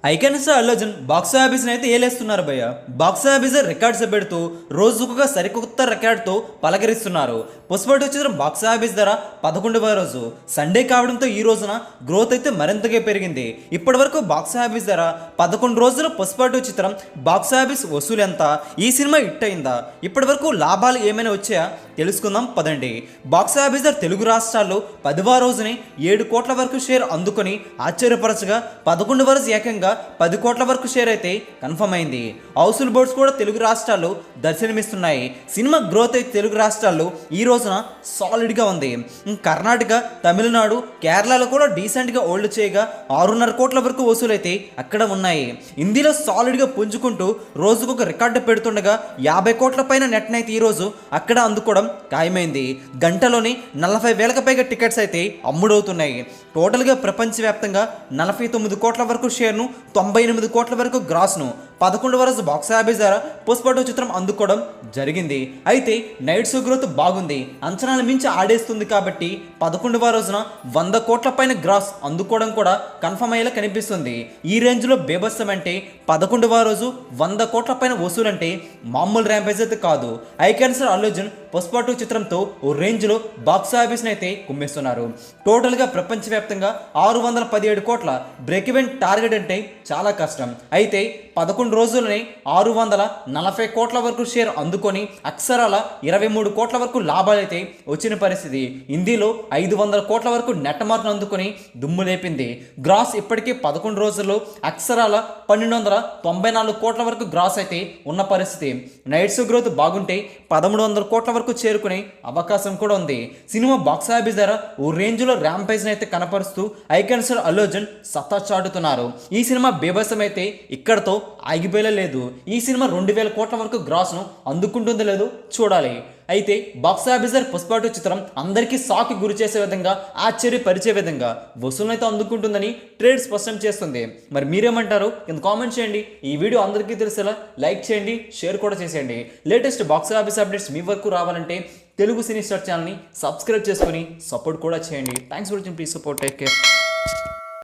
Icon star Allu Arjun box ఆఫీస్ని అయితే ఏలేస్తున్నారు భయ్య. బాక్స్ ఆఫీస్ రికార్డ్స్ పెడుతూ రోజుకొక సరికొత్త రికార్డ్తో పలకరిస్తున్నారు. పుష్ప 2 చిత్రం బాక్స్ ఆఫీస్ ధర 11వ రోజు సండే కావడంతో ఈ రోజున గ్రోత్ అయితే మరింతగా పెరిగింది. ఇప్పటి వరకు బాక్స్ ఆఫీస్ ధర 11 రోజుల పుష్ప 2 చిత్రం బాక్స్ ఆఫీస్ వసూలు ఎంత, ఈ సినిమా హిట్ అయిందా, ఇప్పటి వరకు లాభాలు ఏమైనా వచ్చాయా తెలుసుకుందాం పదండి. బాక్స్ ఆఫీస్ ధర తెలుగు రాష్ట్రాల్లో 10వ రోజుని 7 కోట్ల వరకు షేర్ అందుకొని ఆశ్చర్యపరచగా 11వ రోజు ఏకంగా 10 కోట్ల వరకు షేర్ అయితే కన్ఫర్మ్ అయింది. హౌస్ఫుల్ బోర్డ్స్ కూడా తెలుగు రాష్ట్రాల్లో దర్శనమిస్తున్నాయి. సినిమా గ్రోత్ అయితే తెలుగు రాష్ట్రాల్లో ఈ రోజున సాలిడ్గా ఉంది. కర్ణాటక, తమిళనాడు, కేరళలో కూడా డీసెంట్గా హోల్డ్ చేయగా 6.5 కోట్ల వరకు వసూలైతే అక్కడ ఉన్నాయి. హిందీలో సాలిడ్గా పుంజుకుంటూ రోజుకొక రికార్డు పెడుతుండగా 50 కోట్ల పైన నెట్ అయితే ఈరోజు అక్కడ అందుకోవడం ఖాయమైంది. గంటలోని 40,000కు పైగా టికెట్స్ అయితే అమ్ముడవుతున్నాయి. టోటల్గా ప్రపంచవ్యాప్తంగా 49 కోట్ల వరకు షేర్ను, 98 కోట్ల వరకు గ్రాస్ను 11వ రోజు బాక్స్ ఆఫీస్ ద్వారా పుష్ప 2 చిత్రం అందుకోవడం జరిగింది. అయితే నైట్ షో గ్రోత్ బాగుంది, అంచనాలు మించి ఆడేస్తుంది కాబట్టి 11వ రోజున 100 కోట్ల పైన గ్రాస్ అందుకోవడం కూడా కన్ఫర్మ్ అయ్యేలా కనిపిస్తుంది. ఈ రేంజ్లో బేబస్సం అంటే 11వ రోజు 100 కోట్ల పైన వసూలంటే మామూలు ర్యాంపేజ్ అయితే కాదు. ఐకాన్ స్టార్ అల్లు అర్జున్ పుష్ప 2 చిత్రంతో ఓ రేంజ్లో బాక్స్ ఆఫీస్ని అయితే కుమ్మేస్తున్నారు. టోటల్గా ప్రపంచవ్యాప్తంగా 617 కోట్ల బ్రేక్ ఈవెన్ టార్గెట్ అంటే చాలా కష్టం. అయితే 11 రోజులని 640 కోట్ల వరకు షేర్ అందుకొని అక్షరాల 23 కోట్ల వరకు లాభాలైతే వచ్చిన పరిస్థితి. హిందీలో 500 కోట్ల వరకు నెట్ మార్కును అందుకొని దుమ్ము లేపింది. గ్రాస్ ఇప్పటికే 11 రోజుల్లో అక్షరాల 1294 కోట్ల వరకు గ్రాస్ అయితే ఉన్న పరిస్థితి. నైట్ షో గ్రోత్ బాగుంటే 1300 కోట్ల వరకు చేరుకునే అవకాశం కూడా ఉంది. సినిమా బాక్స్ ఆఫీస్ ధర ఓ రేంజ్లో ర్యాంపేజ్ని అయితే కనపరుస్తూ ఐకాన్ స్టార్ అల్లు అర్జున్ సత్తా చాటుతున్నారు. ఈ సినిమా బేబసం అయితే ఇక్కడతో ఆగిపోయలేదు. ఈ సినిమా 2000 కోట్ల వరకు గ్రాస్ను అందుకుంటుందో లేదో చూడాలి. అయితే బాక్స్ ఆఫీసర్ పుష్ప 2 చిత్రం అందరికీ షాక్ గురి చేసే విధంగా, ఆశ్చర్యపరిచే విధంగా వసూలైతే అందుకుంటుందని ట్రేడ్ స్పష్టం చేస్తుంది. మరి మీరేమంటారు కింద కామెంట్ చేయండి. ఈ వీడియో అందరికీ తెలిసేలా లైక్ చేయండి, షేర్ కూడా చేసేయండి. లేటెస్ట్ బాక్స్ ఆఫీస్ అప్డేట్స్ మీ వరకు రావాలంటే తెలుగు సినీ స్టార్ ఛానల్ని సబ్స్క్రైబ్ చేసుకొని సపోర్ట్ కూడా చేయండి. Thanks for watching. Please support. Take care.